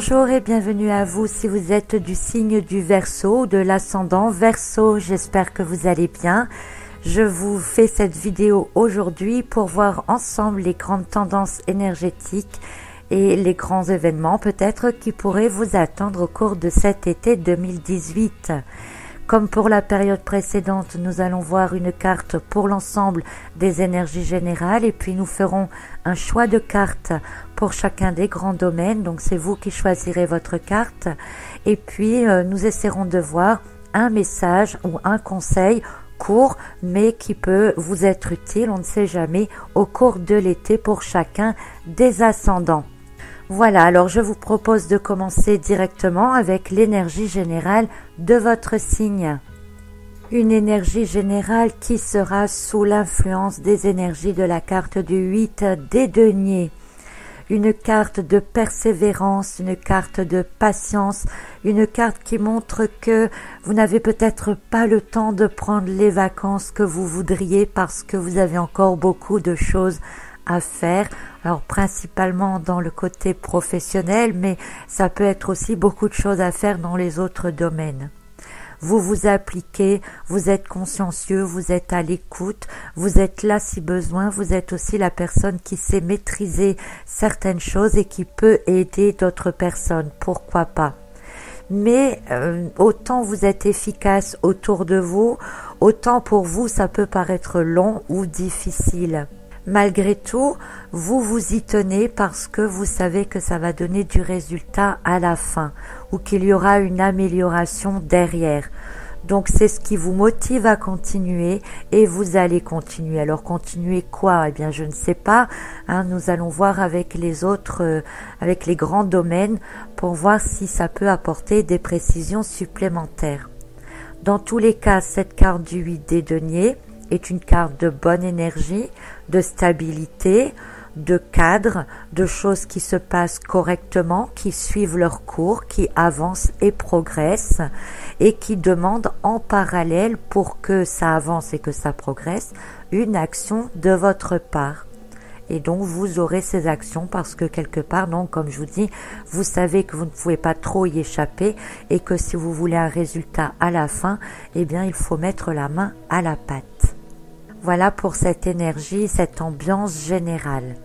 Bonjour et bienvenue à vous si vous êtes du signe du Verseau, de l'ascendant Verseau. J'espère que vous allez bien. Je vous fais cette vidéo aujourd'hui pour voir ensemble les grandes tendances énergétiques et les grands événements peut-être qui pourraient vous attendre au cours de cet été 2018. Comme pour la période précédente, nous allons voir une carte pour l'ensemble des énergies générales et puis nous ferons un choix de cartes pour chacun des grands domaines. Donc c'est vous qui choisirez votre carte et puis nous essaierons de voir un message ou un conseil court mais qui peut vous être utile, on ne sait jamais, au cours de l'été pour chacun des ascendants. Voilà, alors je vous propose de commencer directement avec l'énergie générale de votre signe. Une énergie générale qui sera sous l'influence des énergies de la carte du 8 des deniers. Une carte de persévérance, une carte de patience, une carte qui montre que vous n'avez peut-être pas le temps de prendre les vacances que vous voudriez parce que vous avez encore beaucoup de choses à faire, alors principalement dans le côté professionnel, mais ça peut être aussi beaucoup de choses à faire dans les autres domaines. Vous vous appliquez, vous êtes consciencieux, vous êtes à l'écoute, vous êtes là si besoin, vous êtes aussi la personne qui sait maîtriser certaines choses et qui peut aider d'autres personnes, pourquoi pas. Mais autant vous êtes efficace autour de vous, autant pour vous ça peut paraître long ou difficile. Malgré tout, vous vous y tenez parce que vous savez que ça va donner du résultat à la fin ou qu'il y aura une amélioration derrière. Donc c'est ce qui vous motive à continuer et vous allez continuer. Alors continuer quoi? Eh bien je ne sais pas. Nous allons voir avec les autres, avec les grands domaines pour voir si ça peut apporter des précisions supplémentaires. Dans tous les cas, cette carte du 8 des deniers est une carte de bonne énergie, de stabilité, de cadre, de choses qui se passent correctement, qui suivent leur cours, qui avancent et progressent et qui demandent en parallèle pour que ça avance et que ça progresse une action de votre part. Et donc vous aurez ces actions parce que quelque part, donc comme je vous dis, vous savez que vous ne pouvez pas trop y échapper et que si vous voulez un résultat à la fin, eh bien il faut mettre la main à la pâte. Voilà pour cette énergie, cette ambiance générale.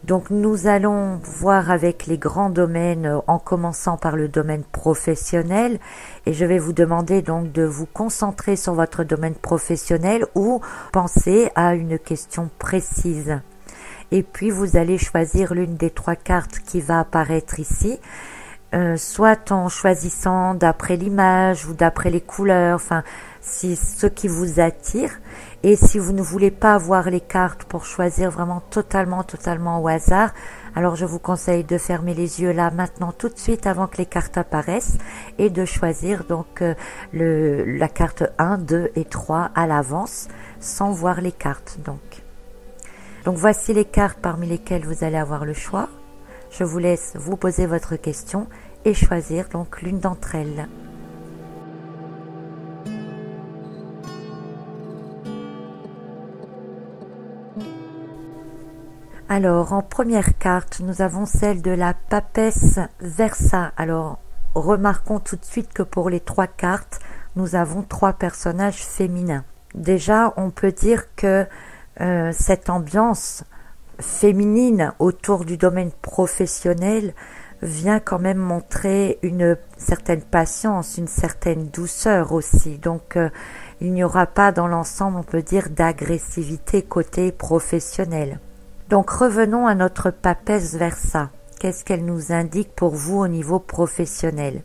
Donc nous allons voir avec les grands domaines en commençant par le domaine professionnel et je vais vous demander donc de vous concentrer sur votre domaine professionnel ou penser à une question précise. Et puis vous allez choisir l'une des trois cartes qui va apparaître ici. Soit en choisissant d'après l'image ou d'après les couleurs, enfin si ce qui vous attire. Et si vous ne voulez pas voir les cartes pour choisir vraiment totalement au hasard, alors je vous conseille de fermer les yeux là maintenant tout de suite avant que les cartes apparaissent et de choisir donc la carte 1, 2 et 3 à l'avance sans voir les cartes. Donc voici les cartes parmi lesquelles vous allez avoir le choix. Je vous laisse vous poser votre question et choisir donc l'une d'entre elles. Alors, en première carte, nous avons celle de la papesse versa. Alors, remarquons tout de suite que pour les trois cartes, nous avons trois personnages féminins. Déjà, on peut dire que cette ambiance féminine autour du domaine professionnel vient quand même montrer une certaine patience, une certaine douceur aussi. Donc, il n'y aura pas dans l'ensemble, on peut dire, d'agressivité côté professionnel. Donc, revenons à notre papesse versa. Qu'est-ce qu'elle nous indique pour vous au niveau professionnel?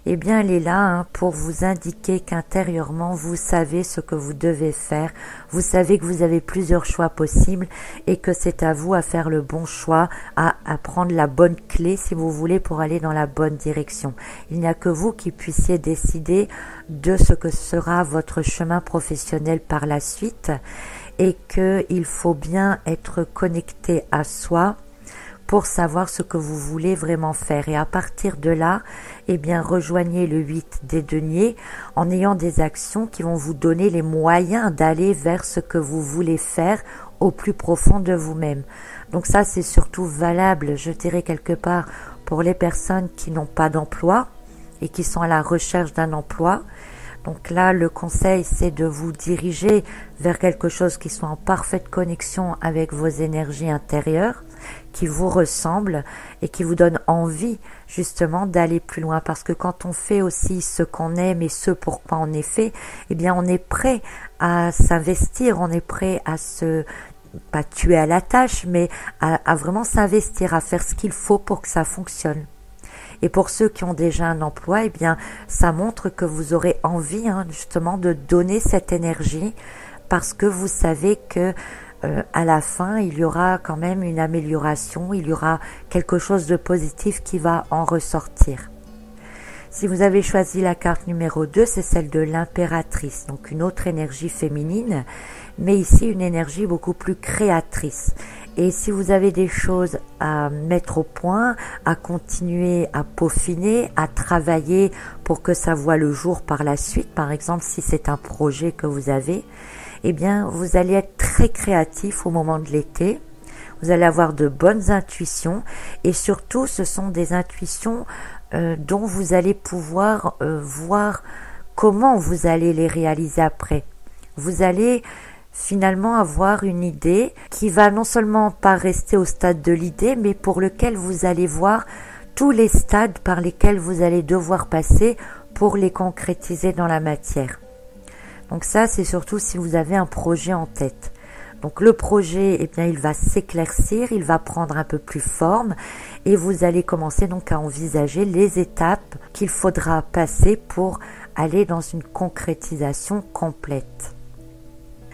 Eh bien, elle est là pour vous indiquer qu'intérieurement, vous savez ce que vous devez faire. Vous savez que vous avez plusieurs choix possibles et que c'est à vous à faire le bon choix, à prendre la bonne clé, si vous voulez, pour aller dans la bonne direction. Il n'y a que vous qui puissiez décider de ce que sera votre chemin professionnel par la suite et qu'il faut bien être connecté à soi pour savoir ce que vous voulez vraiment faire. Et à partir de là, eh bien, rejoignez le 8 des deniers en ayant des actions qui vont vous donner les moyens d'aller vers ce que vous voulez faire au plus profond de vous-même. Donc ça, c'est surtout valable, je dirais quelque part, pour les personnes qui n'ont pas d'emploi et qui sont à la recherche d'un emploi. Donc là, le conseil, c'est de vous diriger vers quelque chose qui soit en parfaite connexion avec vos énergies intérieures, qui vous ressemble et qui vous donne envie justement d'aller plus loin. Parce que quand on fait aussi ce qu'on aime et ce pourquoi on est fait, eh bien on est prêt à s'investir, on est prêt à pas tuer à la tâche, mais à vraiment s'investir, à faire ce qu'il faut pour que ça fonctionne. Et pour ceux qui ont déjà un emploi, eh bien, ça montre que vous aurez envie justement de donner cette énergie parce que vous savez que à la fin, il y aura quand même une amélioration, il y aura quelque chose de positif qui va en ressortir. Si vous avez choisi la carte numéro 2, c'est celle de l'impératrice, donc une autre énergie féminine, mais ici une énergie beaucoup plus créatrice. Et si vous avez des choses à mettre au point, à continuer à peaufiner, à travailler pour que ça voie le jour par la suite, par exemple si c'est un projet que vous avez, eh bien vous allez être très créatif au moment de l'été. Vous allez avoir de bonnes intuitions et surtout ce sont des intuitions dont vous allez pouvoir voir comment vous allez les réaliser après. Vous allez finalement avoir une idée qui va non seulement pas rester au stade de l'idée, mais pour lequel vous allez voir tous les stades par lesquels vous allez devoir passer pour les concrétiser dans la matière. Donc ça, c'est surtout si vous avez un projet en tête. Donc le projet, eh bien, il va s'éclaircir, il va prendre un peu plus forme et vous allez commencer donc à envisager les étapes qu'il faudra passer pour aller dans une concrétisation complète.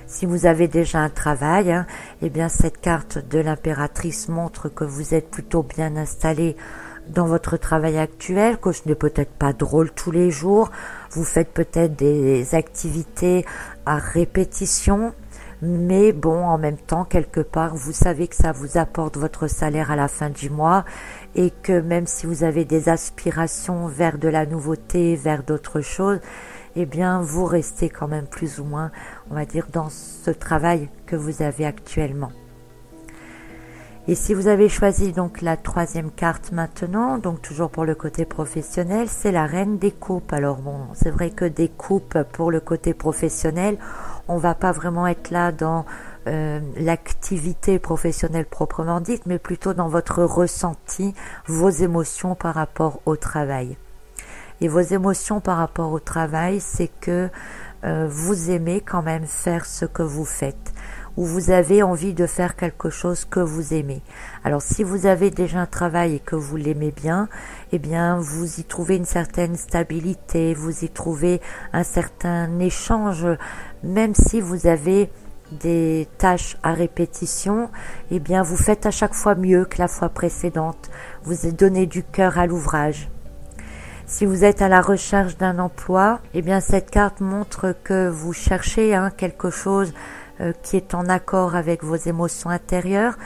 Si vous avez déjà un travail, eh bien cette carte de l'impératrice montre que vous êtes plutôt bien installé dans votre travail actuel, que ce n'est peut-être pas drôle tous les jours, vous faites peut-être des activités à répétition, mais bon, en même temps, quelque part, vous savez que ça vous apporte votre salaire à la fin du mois et que même si vous avez des aspirations vers de la nouveauté, vers d'autres choses, eh bien, vous restez quand même plus ou moins, on va dire, dans ce travail que vous avez actuellement. Et si vous avez choisi donc la troisième carte maintenant, donc toujours pour le côté professionnel, c'est la reine des coupes. Alors bon, c'est vrai que des coupes pour le côté professionnel, on va pas vraiment être là dans l'activité professionnelle proprement dite, mais plutôt dans votre ressenti, vos émotions par rapport au travail. Et vos émotions par rapport au travail, c'est que vous aimez quand même faire ce que vous faites, ou vous avez envie de faire quelque chose que vous aimez. Alors si vous avez déjà un travail et que vous l'aimez bien, eh bien vous y trouvez une certaine stabilité, vous y trouvez un certain échange, même si vous avez des tâches à répétition, eh bien vous faites à chaque fois mieux que la fois précédente, vous donnez du cœur à l'ouvrage. Si vous êtes à la recherche d'un emploi, eh bien cette carte montre que vous cherchez quelque chose qui est en accord avec vos émotions intérieures.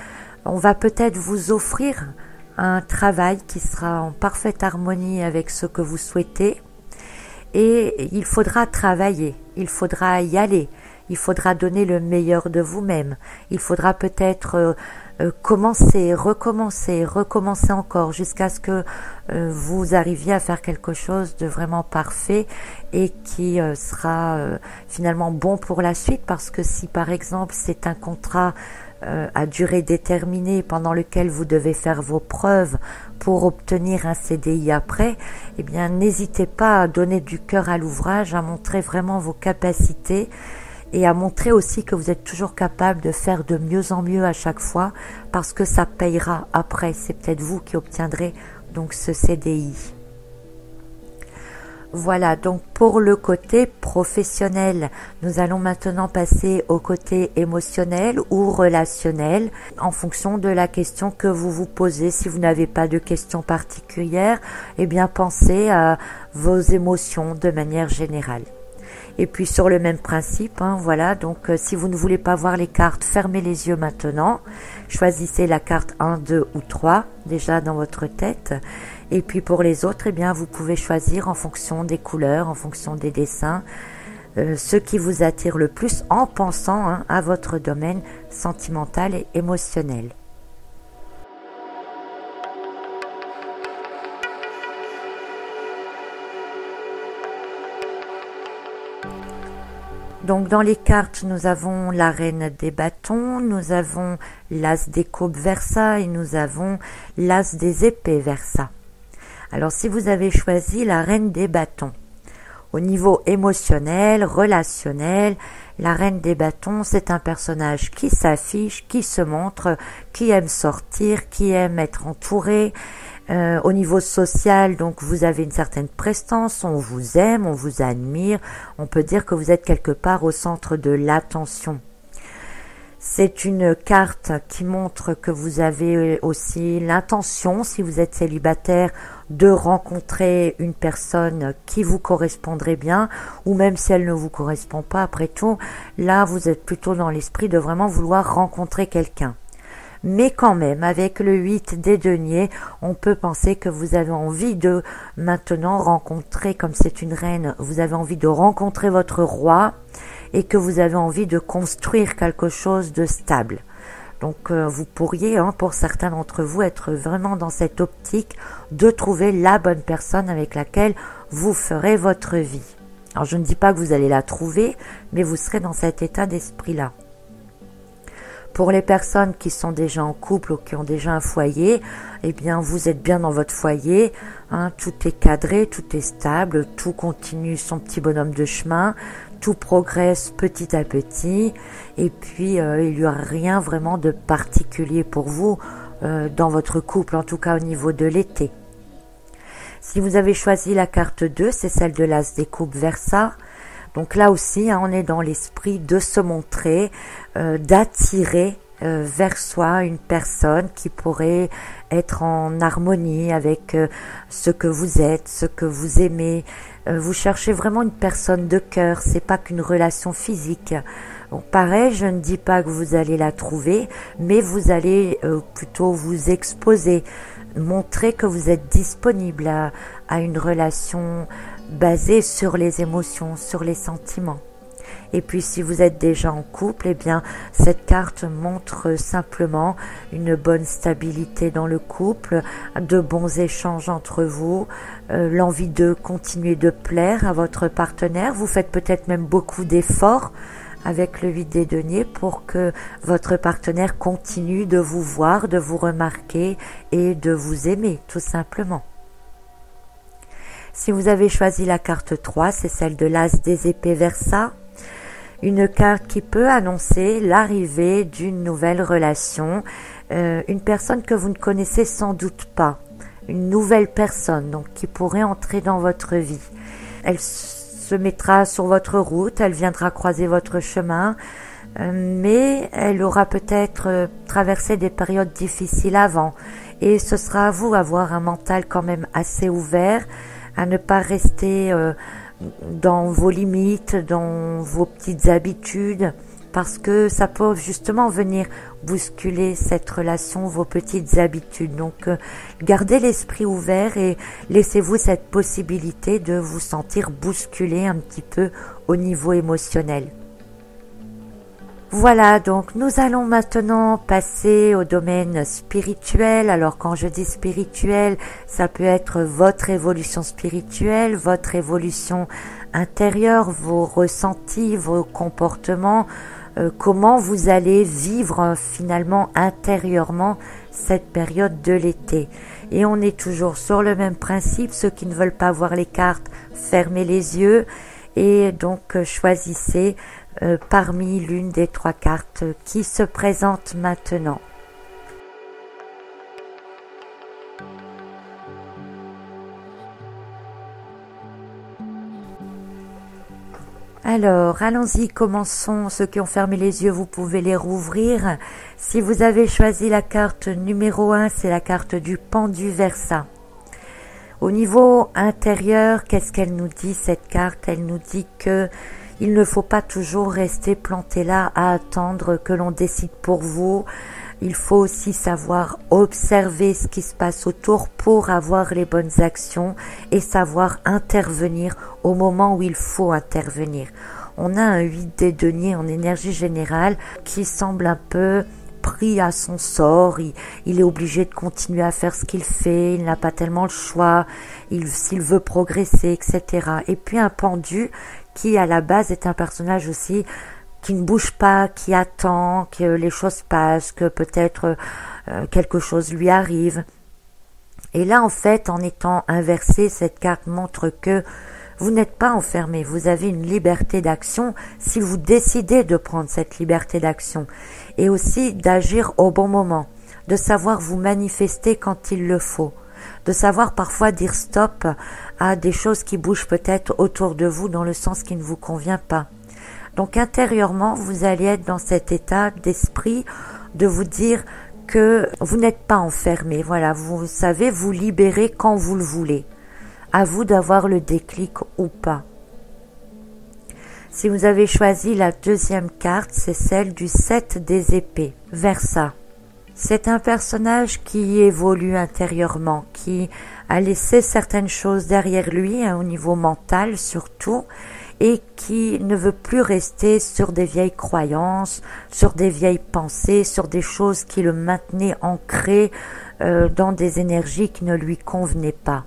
On va peut-être vous offrir un travail qui sera en parfaite harmonie avec ce que vous souhaitez et il faudra travailler, il faudra y aller, il faudra donner le meilleur de vous-même, il faudra peut-être commencer, recommencer encore jusqu'à ce que vous arriviez à faire quelque chose de vraiment parfait et qui sera finalement bon pour la suite, parce que si par exemple c'est un contrat à durée déterminée pendant lequel vous devez faire vos preuves pour obtenir un CDI après, eh bien n'hésitez pas à donner du cœur à l'ouvrage, à montrer vraiment vos capacités et à montrer aussi que vous êtes toujours capable de faire de mieux en mieux à chaque fois, parce que ça payera après. C'est peut-être vous qui obtiendrez donc ce CDI. Voilà, donc pour le côté professionnel, nous allons maintenant passer au côté émotionnel ou relationnel en fonction de la question que vous vous posez. Si vous n'avez pas de question particulière, eh bien pensez à vos émotions de manière générale. Et puis sur le même principe, voilà, donc si vous ne voulez pas voir les cartes, fermez les yeux maintenant, choisissez la carte 1, 2 ou 3 déjà dans votre tête, et puis pour les autres, eh bien vous pouvez choisir en fonction des couleurs, en fonction des dessins, ce qui vous attire le plus en pensant à votre domaine sentimental et émotionnel. Donc dans les cartes, nous avons la reine des bâtons, nous avons l'as des coupes versa et nous avons l'as des épées versa. Alors si vous avez choisi la reine des bâtons, au niveau émotionnel, relationnel, la reine des bâtons, c'est un personnage qui s'affiche, qui se montre, qui aime sortir, qui aime être entouré. Au niveau social, donc vous avez une certaine prestance, on vous aime, on vous admire, on peut dire que vous êtes quelque part au centre de l'attention. C'est une carte qui montre que vous avez aussi l'intention, si vous êtes célibataire, de rencontrer une personne qui vous correspondrait bien, ou même si elle ne vous correspond pas, après tout, là vous êtes plutôt dans l'esprit de vraiment vouloir rencontrer quelqu'un. Mais quand même, avec le 8 des deniers, on peut penser que vous avez envie de maintenant rencontrer, comme c'est une reine, vous avez envie de rencontrer votre roi et que vous avez envie de construire quelque chose de stable. Donc vous pourriez, pour certains d'entre vous, être vraiment dans cette optique de trouver la bonne personne avec laquelle vous ferez votre vie. Alors je ne dis pas que vous allez la trouver, mais vous serez dans cet état d'esprit-là. Pour les personnes qui sont déjà en couple ou qui ont déjà un foyer, eh bien vous êtes bien dans votre foyer, tout est cadré, tout est stable, tout continue son petit bonhomme de chemin, tout progresse petit à petit, et puis il n'y aura rien vraiment de particulier pour vous dans votre couple, en tout cas au niveau de l'été. Si vous avez choisi la carte 2, c'est celle de l'as des coupes versa. Donc là aussi, on est dans l'esprit de se montrer, d'attirer vers soi une personne qui pourrait être en harmonie avec ce que vous êtes, ce que vous aimez. Vous cherchez vraiment une personne de cœur, c'est pas qu'une relation physique. Donc pareil, je ne dis pas que vous allez la trouver, mais vous allez plutôt vous exposer, montrer que vous êtes disponible à une relation basée sur les émotions, sur les sentiments. Et puis si vous êtes déjà en couple, eh bien cette carte montre simplement une bonne stabilité dans le couple, de bons échanges entre vous, l'envie de continuer de plaire à votre partenaire. Vous faites peut-être même beaucoup d'efforts avec le 8 des deniers pour que votre partenaire continue de vous voir, de vous remarquer et de vous aimer tout simplement. Si vous avez choisi la carte 3, c'est celle de l'as des épées versa. Une carte qui peut annoncer l'arrivée d'une nouvelle relation, une personne que vous ne connaissez sans doute pas, une nouvelle personne donc qui pourrait entrer dans votre vie. Elle se mettra sur votre route, elle viendra croiser votre chemin, mais elle aura peut-être traversé des périodes difficiles avant et ce sera à vous d'avoir un mental quand même assez ouvert, à ne pas rester dans vos limites, dans vos petites habitudes, parce que ça peut justement venir bousculer cette relation, vos petites habitudes. Donc gardez l'esprit ouvert et laissez-vous cette possibilité de vous sentir bousculé un petit peu au niveau émotionnel. Voilà, donc nous allons maintenant passer au domaine spirituel. Alors quand je dis spirituel, ça peut être votre évolution spirituelle, votre évolution intérieure, vos ressentis, vos comportements, comment vous allez vivre finalement intérieurement cette période de l'été. Et on est toujours sur le même principe, ceux qui ne veulent pas voir les cartes, fermez les yeux et donc choisissez parmi l'une des 3 cartes qui se présentent maintenant. Alors, allons-y, commençons. Ceux qui ont fermé les yeux, vous pouvez les rouvrir. Si vous avez choisi la carte numéro 1, c'est la carte du pendu versa. Au niveau intérieur, qu'est-ce qu'elle nous dit cette carte? Elle nous dit que il ne faut pas toujours rester planté là à attendre que l'on décide pour vous. Il faut aussi savoir observer ce qui se passe autour pour avoir les bonnes actions et savoir intervenir au moment où il faut intervenir. On a un 8 des deniers en énergie générale qui semble un peu pris à son sort, il est obligé de continuer à faire ce qu'il fait, il n'a pas tellement le choix, s'il veut progresser, etc. Et puis un pendu qui à la base est un personnage aussi qui ne bouge pas, qui attend que les choses passent, que peut-être quelque chose lui arrive. Et là, en fait, en étant inversé, cette carte montre que vous n'êtes pas enfermé, vous avez une liberté d'action si vous décidez de prendre cette liberté d'action. Et aussi d'agir au bon moment, de savoir vous manifester quand il le faut, de savoir parfois dire stop à des choses qui bougent peut-être autour de vous dans le sens qui ne vous convient pas. Donc intérieurement, vous allez être dans cet état d'esprit de vous dire que vous n'êtes pas enfermé. Voilà, vous savez vous libérer quand vous le voulez. À vous d'avoir le déclic ou pas. Si vous avez choisi la deuxième carte, c'est celle du 7 des épées, Versa. C'est un personnage qui évolue intérieurement, qui a laissé certaines choses derrière lui, au niveau mental surtout, et qui ne veut plus rester sur des vieilles croyances, sur des vieilles pensées, sur des choses qui le maintenaient ancré dans des énergies qui ne lui convenaient pas.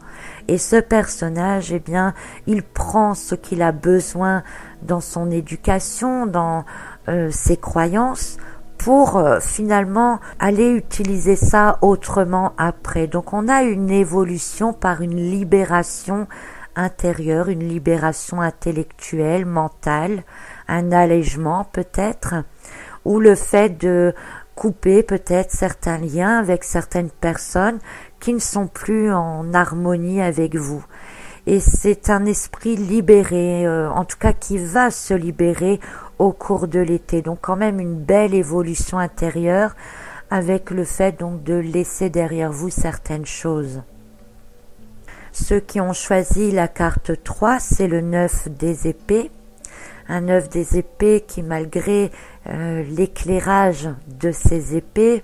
Et ce personnage, eh bien, il prend ce qu'il a besoin dans son éducation, dans ses croyances, pour finalement aller utiliser ça autrement après. Donc on a une évolution par une libération intérieure, une libération intellectuelle, mentale, un allègement peut-être, ou le fait de couper peut-être certains liens avec certaines personnes qui ne sont plus en harmonie avec vous. Et c'est un esprit libéré, en tout cas qui va se libérer au cours de l'été. Donc quand même une belle évolution intérieure avec le fait donc de laisser derrière vous certaines choses. Ceux qui ont choisi la carte 3, c'est le 9 des épées. Un 9 des épées qui, malgré l'éclairage de ces épées,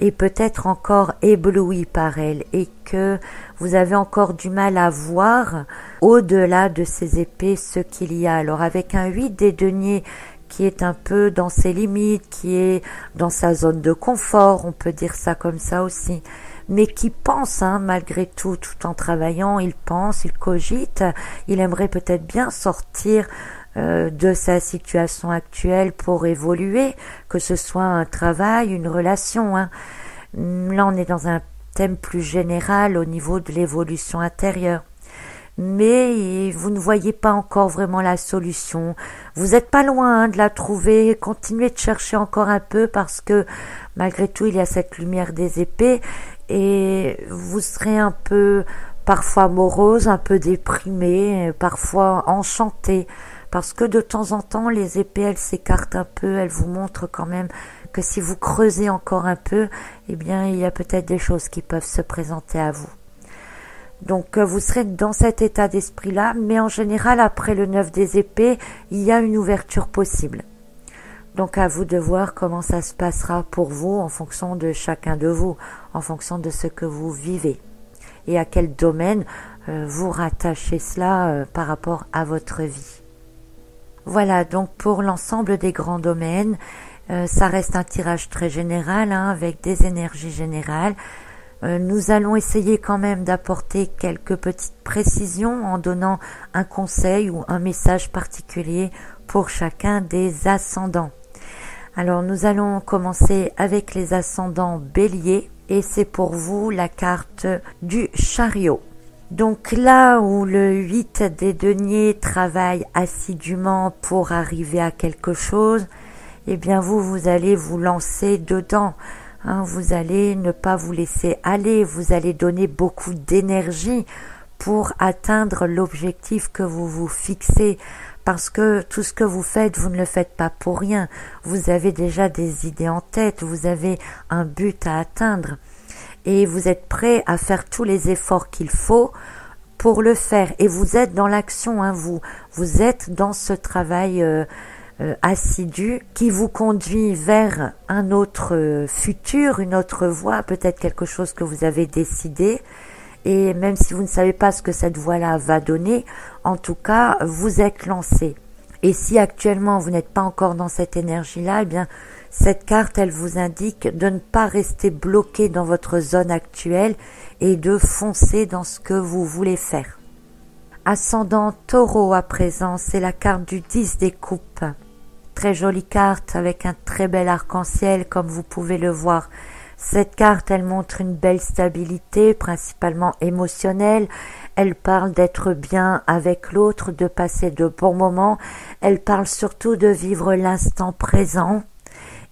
est peut-être encore ébloui par elles et que vous avez encore du mal à voir au-delà de ces épées ce qu'il y a. Alors avec un 8 des deniers qui est un peu dans ses limites, qui est dans sa zone de confort, on peut dire ça comme ça aussi, mais qui pense malgré tout en travaillant, il pense, il cogite, il aimerait peut-être bien sortir de sa situation actuelle pour évoluer, que ce soit un travail, une relation. Là, on est dans un thème plus général au niveau de l'évolution intérieure. Mais vous ne voyez pas encore vraiment la solution. Vous n'êtes pas loin de la trouver. Continuez de chercher encore un peu parce que malgré tout, il y a cette lumière des épées et vous serez un peu parfois morose, un peu déprimé, parfois enchanté. Parce que de temps en temps, les épées, elles s'écartent un peu, elles vous montrent quand même que si vous creusez encore un peu, eh bien, il y a peut-être des choses qui peuvent se présenter à vous. Donc, vous serez dans cet état d'esprit-là, mais en général, après le 9 des épées, il y a une ouverture possible. Donc, à vous de voir comment ça se passera pour vous en fonction de chacun de vous, en fonction de ce que vous vivez et à quel domaine vous rattachez cela par rapport à votre vie. Voilà, donc pour l'ensemble des grands domaines, ça reste un tirage très général, avec des énergies générales. Nous allons essayer quand même d'apporter quelques petites précisions en donnant un conseil ou un message particulier pour chacun des ascendants. Alors nous allons commencer avec les ascendants béliers et c'est pour vous la carte du chariot. Donc là où le 8 des deniers travaille assidûment pour arriver à quelque chose, eh bien vous allez vous lancer dedans. Vous allez ne pas vous laisser aller, vous allez donner beaucoup d'énergie pour atteindre l'objectif que vous vous fixez. Parce que tout ce que vous faites, vous ne le faites pas pour rien. Vous avez déjà des idées en tête, vous avez un but à atteindre. Et vous êtes prêt à faire tous les efforts qu'il faut pour le faire. Et vous êtes dans l'action, vous êtes dans ce travail assidu qui vous conduit vers un autre futur, une autre voie, peut-être quelque chose que vous avez décidé. Et même si vous ne savez pas ce que cette voie-là va donner, en tout cas, vous êtes lancé. Et si actuellement vous n'êtes pas encore dans cette énergie-là, eh bien, Cette carte, elle vous indique de ne pas rester bloqué dans votre zone actuelle et de foncer dans ce que vous voulez faire. Ascendant Taureau à présent, c'est la carte du 10 des coupes. Très jolie carte avec un très bel arc-en-ciel comme vous pouvez le voir. Cette carte, elle montre une belle stabilité, principalement émotionnelle. Elle parle d'être bien avec l'autre, de passer de bons moments. Elle parle surtout de vivre l'instant présent.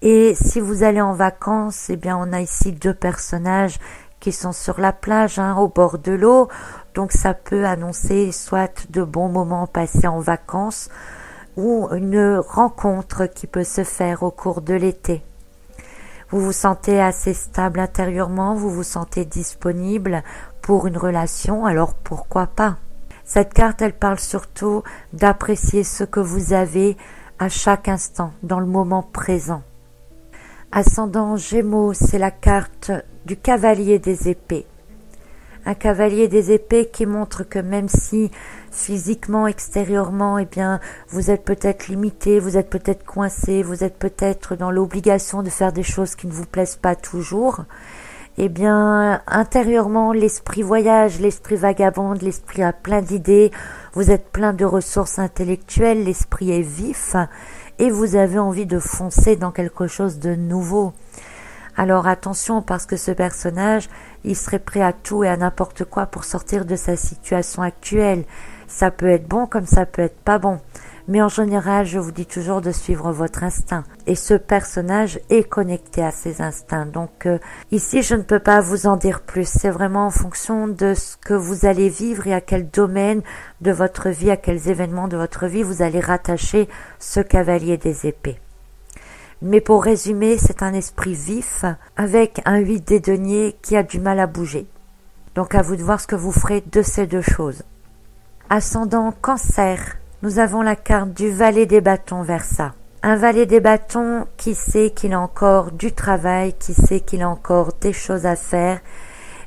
Et si vous allez en vacances, eh bien on a ici deux personnages qui sont sur la plage, au bord de l'eau. Donc ça peut annoncer soit de bons moments passés en vacances ou une rencontre qui peut se faire au cours de l'été. Vous vous sentez assez stable intérieurement, vous vous sentez disponible pour une relation, alors pourquoi pas? Cette carte, elle parle surtout d'apprécier ce que vous avez à chaque instant, dans le moment présent. Ascendant Gémeaux, c'est la carte du cavalier des épées. Un cavalier des épées qui montre que même si physiquement, extérieurement, eh bien, vous êtes peut-être limité, vous êtes peut-être coincé, vous êtes peut-être dans l'obligation de faire des choses qui ne vous plaisent pas toujours, eh bien, intérieurement, l'esprit voyage, l'esprit vagabonde, l'esprit a plein d'idées, vous êtes plein de ressources intellectuelles, l'esprit est vif et vous avez envie de foncer dans quelque chose de nouveau. Alors attention, parce que ce personnage, il serait prêt à tout et à n'importe quoi pour sortir de sa situation actuelle. Ça peut être bon comme ça peut être pas bon. Mais en général, je vous dis toujours de suivre votre instinct. Et ce personnage est connecté à ses instincts. Donc ici, je ne peux pas vous en dire plus. C'est vraiment en fonction de ce que vous allez vivre et à quel domaine de votre vie, à quels événements de votre vie vous allez rattacher ce cavalier des épées. Mais pour résumer, c'est un esprit vif avec un 8 des deniers qui a du mal à bouger. Donc à vous de voir ce que vous ferez de ces deux choses. Ascendant Cancer, nous avons la carte du valet des bâtons Verseau. Un valet des bâtons qui sait qu'il a encore du travail, qui sait qu'il a encore des choses à faire,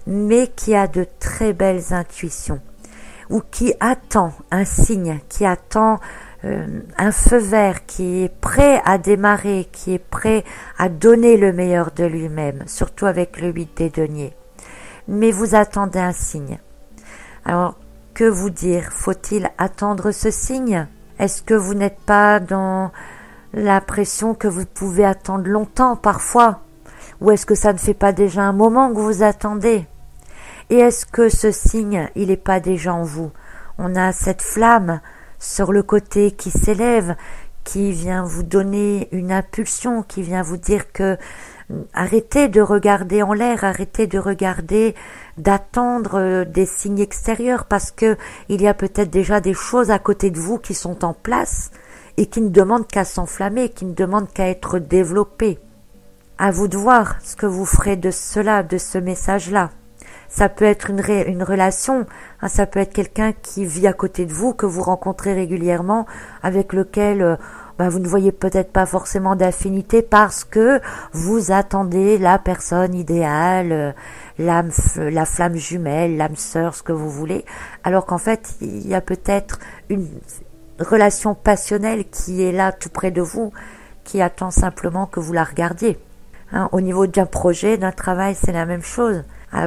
mais qui a de très belles intuitions, ou qui attend un signe, qui attend un feu vert, qui est prêt à démarrer, qui est prêt à donner le meilleur de lui-même, surtout avec le 8 des deniers. Mais vous attendez un signe. Alors, que vous dire? Faut-il attendre ce signe? Est-ce que vous n'êtes pas dans l'impression que vous pouvez attendre longtemps parfois? Ou est-ce que ça ne fait pas déjà un moment que vous attendez? Et est-ce que ce signe, il n'est pas déjà en vous? On a cette flamme sur le côté qui s'élève, qui vient vous donner une impulsion, qui vient vous dire que arrêtez de regarder en l'air, arrêtez de regarder, d'attendre des signes extérieurs, parce que il y a peut-être déjà des choses à côté de vous qui sont en place et qui ne demandent qu'à s'enflammer, qui ne demandent qu'à être développées. À vous de voir ce que vous ferez de cela, de ce message-là. Ça peut être une relation, ça peut être quelqu'un qui vit à côté de vous, que vous rencontrez régulièrement, avec lequel vous ne voyez peut-être pas forcément d'affinité parce que vous attendez la personne idéale, la flamme jumelle, l'âme sœur, ce que vous voulez, alors qu'en fait, il y a peut-être une relation passionnelle qui est là tout près de vous, qui attend simplement que vous la regardiez. Au niveau d'un projet, d'un travail, c'est la même chose.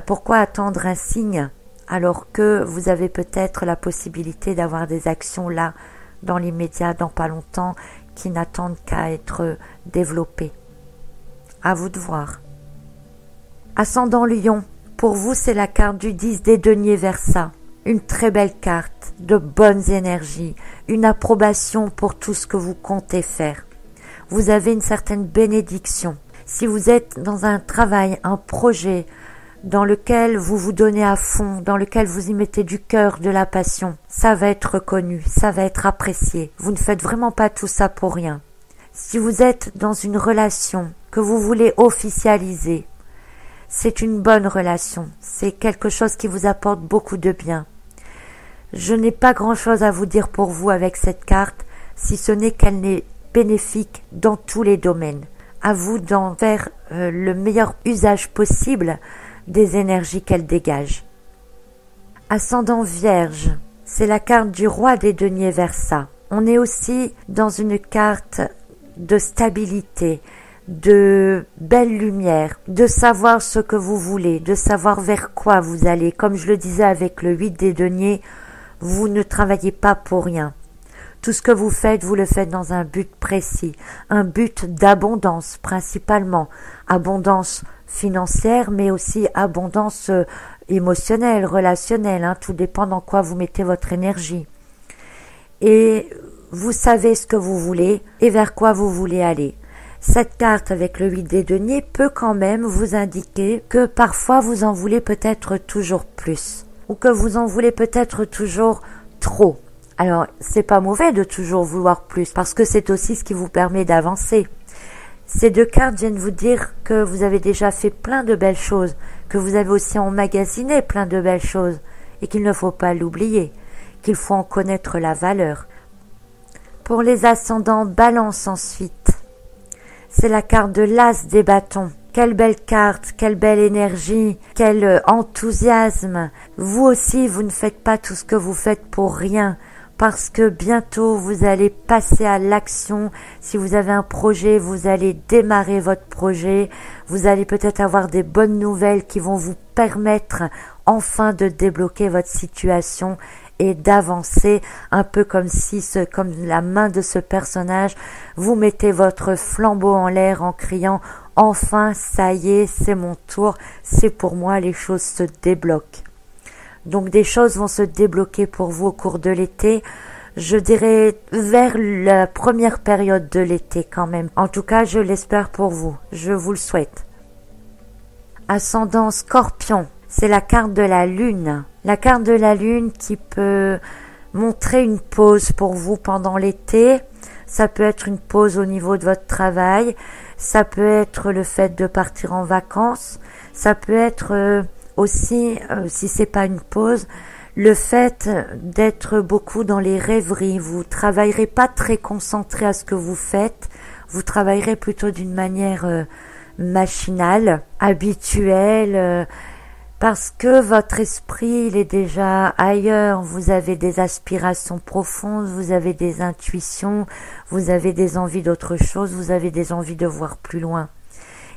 Pourquoi attendre un signe alors que vous avez peut-être la possibilité d'avoir des actions là, dans l'immédiat, dans pas longtemps, qui n'attendent qu'à être développées? À vous de voir. Ascendant Lion, pour vous c'est la carte du 10 des deniers Verseau. Une très belle carte, de bonnes énergies, une approbation pour tout ce que vous comptez faire. Vous avez une certaine bénédiction. Si vous êtes dans un travail, un projet, dans lequel vous vous donnez à fond, dans lequel vous y mettez du cœur, de la passion, ça va être reconnu, ça va être apprécié. Vous ne faites vraiment pas tout ça pour rien. Si vous êtes dans une relation que vous voulez officialiser, c'est une bonne relation, c'est quelque chose qui vous apporte beaucoup de bien. Je n'ai pas grand-chose à vous dire pour vous avec cette carte, si ce n'est qu'elle est bénéfique dans tous les domaines. À vous d'en faire le meilleur usage possible des énergies qu'elle dégage. Ascendant Vierge, c'est la carte du roi des deniers Verseau. On est aussi dans une carte de stabilité, de belle lumière, de savoir ce que vous voulez, de savoir vers quoi vous allez. Comme je le disais avec le 8 des deniers, vous ne travaillez pas pour rien. Tout ce que vous le faites dans un but précis, un but d'abondance principalement, abondance financière, mais aussi abondance émotionnelle, relationnelle, hein, tout dépend dans quoi vous mettez votre énergie. Et vous savez ce que vous voulez et vers quoi vous voulez aller. Cette carte avec le 8 des deniers peut quand même vous indiquer que parfois vous en voulez peut-être toujours plus, ou que vous en voulez peut-être toujours trop. Alors, c'est pas mauvais de toujours vouloir plus, parce que c'est aussi ce qui vous permet d'avancer. Ces deux cartes viennent vous dire que vous avez déjà fait plein de belles choses, que vous avez aussi emmagasiné plein de belles choses, et qu'il ne faut pas l'oublier, qu'il faut en connaître la valeur. Pour les ascendants Balance ensuite, c'est la carte de l'As des bâtons. Quelle belle carte, quelle belle énergie, quel enthousiasme. Vous aussi, vous ne faites pas tout ce que vous faites pour rien, parce que bientôt vous allez passer à l'action. Si vous avez un projet, vous allez démarrer votre projet. Vous allez peut-être avoir des bonnes nouvelles qui vont vous permettre enfin de débloquer votre situation et d'avancer, un peu comme si, comme la main de ce personnage, vous mettez votre flambeau en l'air en criant « Enfin, ça y est, c'est mon tour, c'est pour moi, les choses se débloquent ». Donc des choses vont se débloquer pour vous au cours de l'été, je dirais vers la première période de l'été quand même. En tout cas, je l'espère pour vous, je vous le souhaite. Ascendant Scorpion, c'est la carte de la lune. La carte de la lune qui peut montrer une pause pour vous pendant l'été. Ça peut être une pause au niveau de votre travail. Ça peut être le fait de partir en vacances. Ça peut être aussi, si c'est pas une pause, le fait d'être beaucoup dans les rêveries. Vous travaillerez pas très concentré à ce que vous faites. Vous travaillerez plutôt d'une manière machinale, habituelle, parce que votre esprit il est déjà ailleurs, vous avez des aspirations profondes, vous avez des intuitions, vous avez des envies d'autre chose, vous avez des envies de voir plus loin.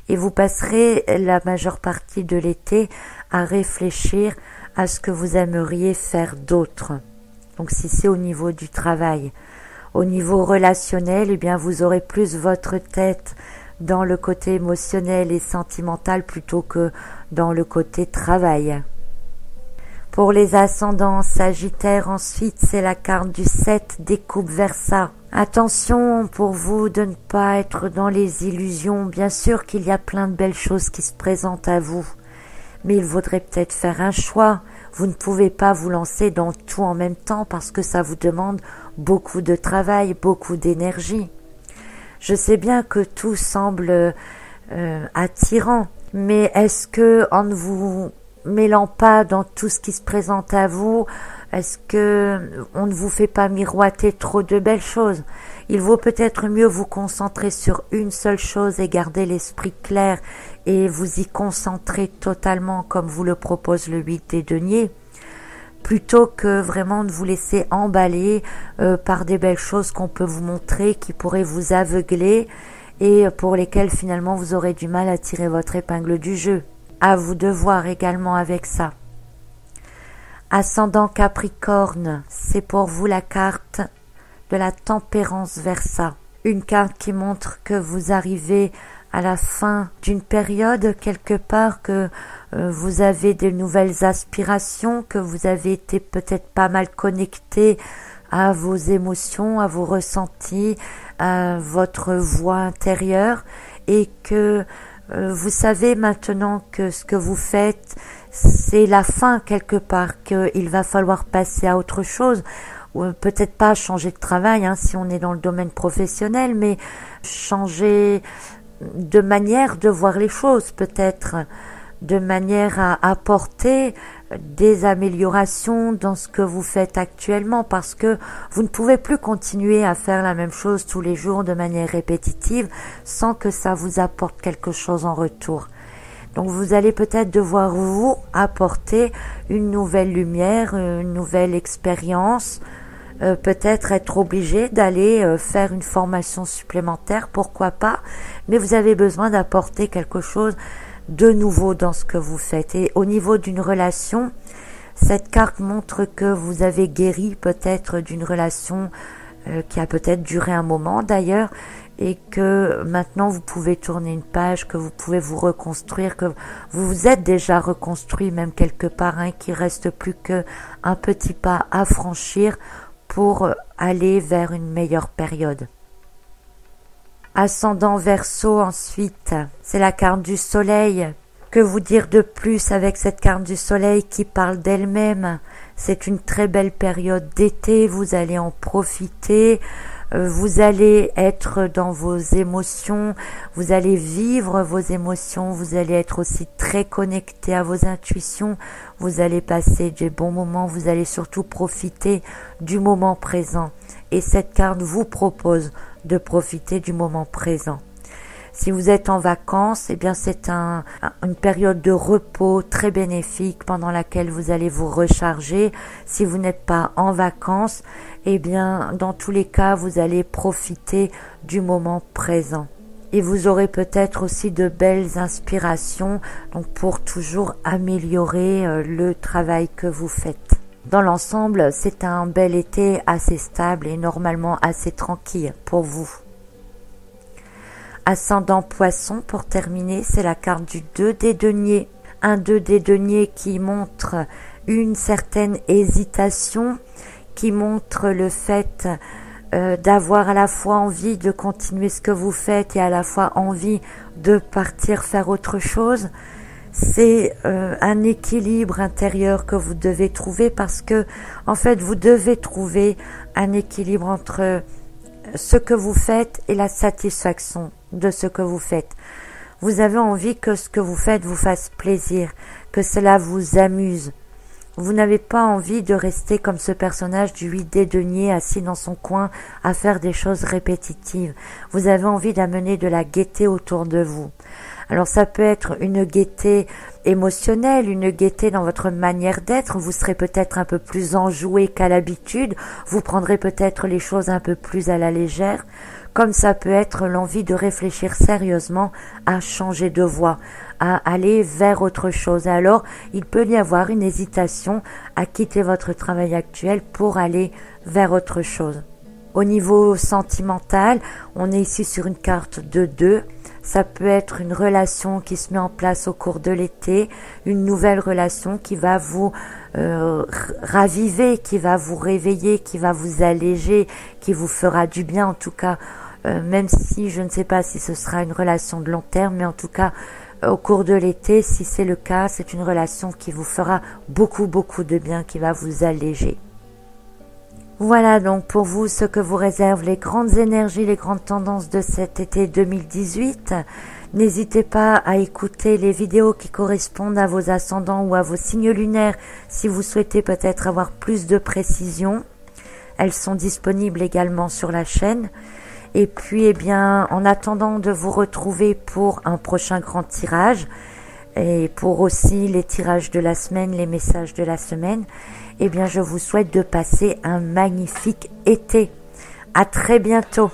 Et vous passerez la majeure partie de l'été à réfléchir à ce que vous aimeriez faire d'autre. Donc si c'est au niveau du travail, au niveau relationnel, eh bien vous aurez plus votre tête dans le côté émotionnel et sentimental plutôt que dans le côté travail. Pour les ascendants Sagittaires, ensuite, c'est la carte du 7 des coupes Verseau. Attention pour vous de ne pas être dans les illusions. Bien sûr qu'il y a plein de belles choses qui se présentent à vous, mais il vaudrait peut-être faire un choix. Vous ne pouvez pas vous lancer dans tout en même temps parce que ça vous demande beaucoup de travail, beaucoup d'énergie. Je sais bien que tout semble attirant, mais est-ce que en ne vous mêlant pas dans tout ce qui se présente à vous, est-ce que on ne vous fait pas miroiter trop de belles choses? Il vaut peut-être mieux vous concentrer sur une seule chose et garder l'esprit clair et vous y concentrer totalement comme vous le propose le 8 des deniers, plutôt que vraiment de vous laisser emballer par des belles choses qu'on peut vous montrer, qui pourraient vous aveugler et pour lesquelles finalement vous aurez du mal à tirer votre épingle du jeu. À vous de voir également avec ça. Ascendant Capricorne, c'est pour vous la carte de la tempérance Verseau. Une carte qui montre que vous arrivez à la fin d'une période quelque part, que vous avez de nouvelles aspirations, que vous avez été peut-être pas mal connecté à vos émotions, à vos ressentis, à votre voix intérieure et que vous savez maintenant que ce que vous faites, c'est la fin quelque part, qu'il va falloir passer à autre chose. Ou peut-être pas changer de travail si on est dans le domaine professionnel, mais changer de manière de voir les choses peut-être, de manière à apporter des améliorations dans ce que vous faites actuellement, parce que vous ne pouvez plus continuer à faire la même chose tous les jours de manière répétitive sans que ça vous apporte quelque chose en retour. Donc vous allez peut-être devoir vous apporter une nouvelle lumière, une nouvelle expérience, peut-être être obligé d'aller faire une formation supplémentaire, pourquoi pas, mais vous avez besoin d'apporter quelque chose de nouveau dans ce que vous faites. Et au niveau d'une relation, cette carte montre que vous avez guéri peut-être d'une relation qui a peut-être duré un moment d'ailleurs, et que maintenant vous pouvez tourner une page, que vous pouvez vous reconstruire, que vous vous êtes déjà reconstruit même quelque part, hein, qu'il reste plus qu'un petit pas à franchir pour aller vers une meilleure période. Ascendant Verseau ensuite, c'est la carte du soleil. Que vous dire de plus avec cette carte du soleil qui parle d'elle-même? C'est une très belle période d'été, vous allez en profiter, vous allez être dans vos émotions, vous allez vivre vos émotions, vous allez être aussi très connecté à vos intuitions, vous allez passer des bons moments, vous allez surtout profiter du moment présent. Et cette carte vous propose de profiter du moment présent. Si vous êtes en vacances, eh bien c'est une période de repos très bénéfique pendant laquelle vous allez vous recharger. Si vous n'êtes pas en vacances, eh bien dans tous les cas, vous allez profiter du moment présent. Et vous aurez peut-être aussi de belles inspirations donc pour toujours améliorer le travail que vous faites. Dans l'ensemble, c'est un bel été assez stable et normalement assez tranquille pour vous. Ascendant Poisson, pour terminer, c'est la carte du 2 des deniers. Un 2 des deniers qui montre une certaine hésitation, qui montre le fait d'avoir à la fois envie de continuer ce que vous faites et à la fois envie de partir faire autre chose. C'est un équilibre intérieur que vous devez trouver parce que, en fait, vous devez trouver un équilibre entre ce que vous faites et la satisfaction de ce que vous faites. Vous avez envie que ce que vous faites vous fasse plaisir, que cela vous amuse. Vous n'avez pas envie de rester comme ce personnage du 8 des deniers assis dans son coin à faire des choses répétitives. Vous avez envie d'amener de la gaieté autour de vous. Alors ça peut être une gaieté émotionnelle, une gaieté dans votre manière d'être. Vous serez peut-être un peu plus enjoué qu'à l'habitude. Vous prendrez peut-être les choses un peu plus à la légère. Comme ça peut être l'envie de réfléchir sérieusement à changer de voie, à aller vers autre chose. Alors, il peut y avoir une hésitation à quitter votre travail actuel pour aller vers autre chose. Au niveau sentimental, on est ici sur une carte de 2. Ça peut être une relation qui se met en place au cours de l'été, une nouvelle relation qui va vous raviver, qui va vous réveiller, qui va vous alléger, qui vous fera du bien en tout cas, même si je ne sais pas si ce sera une relation de long terme, mais en tout cas au cours de l'été, si c'est le cas, c'est une relation qui vous fera beaucoup de bien, qui va vous alléger. Voilà donc pour vous ce que vous réservent les grandes énergies, les grandes tendances de cet été 2018. N'hésitez pas à écouter les vidéos qui correspondent à vos ascendants ou à vos signes lunaires si vous souhaitez peut-être avoir plus de précision. Elles sont disponibles également sur la chaîne. Et puis, eh bien, en attendant de vous retrouver pour un prochain grand tirage et pour aussi les tirages de la semaine, les messages de la semaine, eh bien, je vous souhaite de passer un magnifique été. À très bientôt.